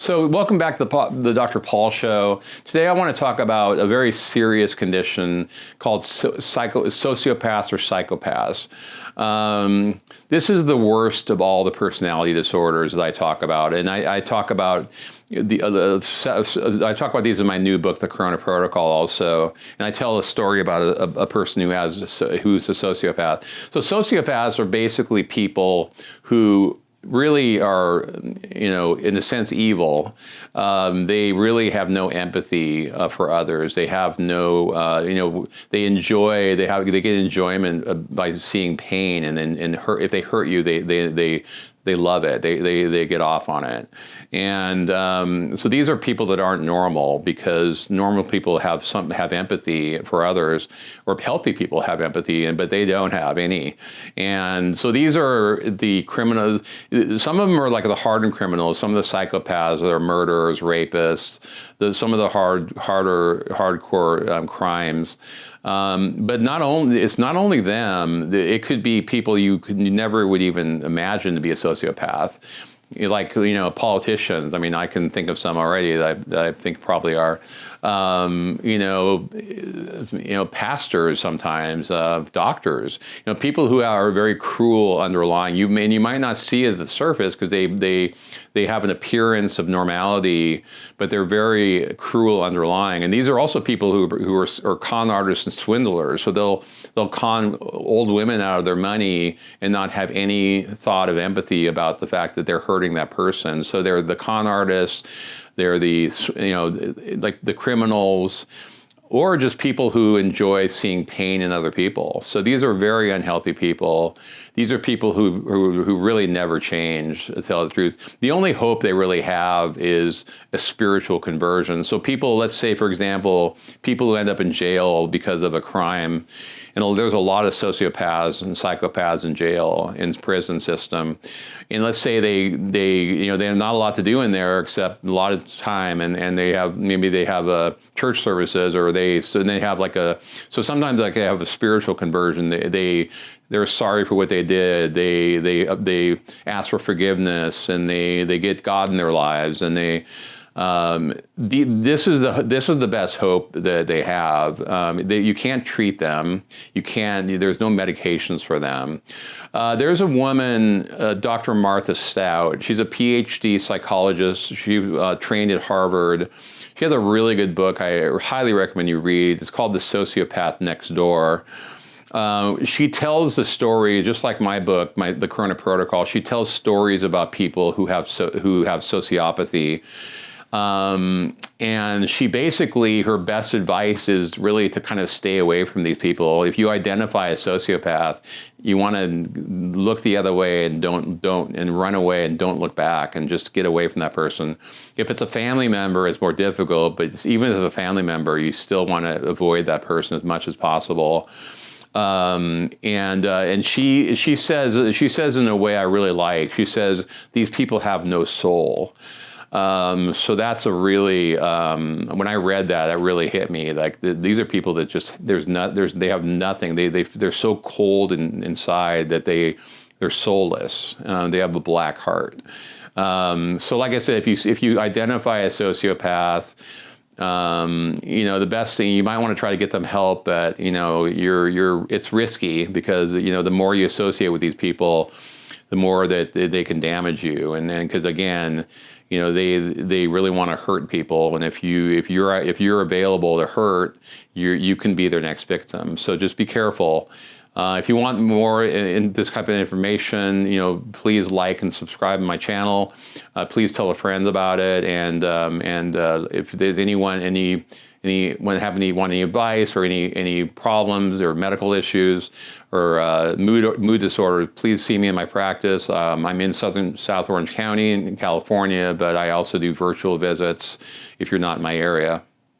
So welcome back to the Dr. Paul Show. Today I want to talk about a very serious condition called sociopaths or psychopaths. This is the worst of all the personality disorders that I talk about, and I talk about I talk about these in my new book, The Corona Protocol, also, and I tell a story about a person who's a sociopath. So sociopaths are basically people who really are, in a sense, evil. They really have no empathy for others. They have no, they get enjoyment by seeing pain, and if they hurt you, they love it. They get off on it. And so these are people that aren't normal, because normal people have empathy for others, or healthy people have empathy, but they don't have any. And so these are the criminals. Some of them are like the hardened criminals. Some of the psychopaths are murderers, rapists, some of the hardcore crimes. But it's not only them. It could be people you never would even imagine to be a sociopath, like politicians. I mean, I can think of some already that I think probably are. Pastors sometimes, doctors. People who are very cruel underlying. You might not see it at the surface because they have an appearance of normality, but they're very cruel underlying. And these are also people who are con artists and swindlers. So they'll con old women out of their money and not have any thought of empathy about the fact that they're hurting that person. So they're the con artists. They're like the criminals, or just people who enjoy seeing pain in other people. So these are very unhealthy people. These are people who really never change, to tell the truth. The only hope they really have is a spiritual conversion. So people, let's say, for example, people who end up in jail because of a crime, and there's a lot of sociopaths and psychopaths in jail, in prison system. And let's say they have not a lot to do in there except a lot of time, and they have church services, or they have sometimes they have a spiritual conversion. They're sorry for what they did. They ask for forgiveness, and they get God in their lives, and this is the best hope that they have. You can't treat them. There's no medications for them. There's a woman, Dr. Martha Stout. She's a PhD psychologist. She trained at Harvard. She has a really good book I highly recommend you read. It's called The Sociopath Next Door. She tells the story, just like my book, The Corona Protocol. She tells stories about people who have sociopathy. And she basically, her best advice is really to kind of stay away from these people. If you identify a sociopath, you want to look the other way and and run away and don't look back, and just get away from that person. If it's a family member, it's more difficult, but even as a family member, you still want to avoid that person as much as possible. And she says in a way I really like. She says these people have no soul. So that's a really, when I read that, it really hit me. Like these are people that just they have nothing. They're so cold inside that they're soulless. They have a black heart. So like I said, if you identify a sociopath, the best thing, you might want to try to get them help, but it's risky, because the more you associate with these people, the more that they can damage you. And then, because again, they really want to hurt people, and if you're available to hurt, you can be their next victim. So just be careful. If you want more in this type of information, please like and subscribe to my channel. Please tell a friend about it, and if there's anyone have any advice or any problems or medical issues or mood disorder, please see me in my practice. I'm in South Orange County in California, but I also do virtual visits if you're not in my area.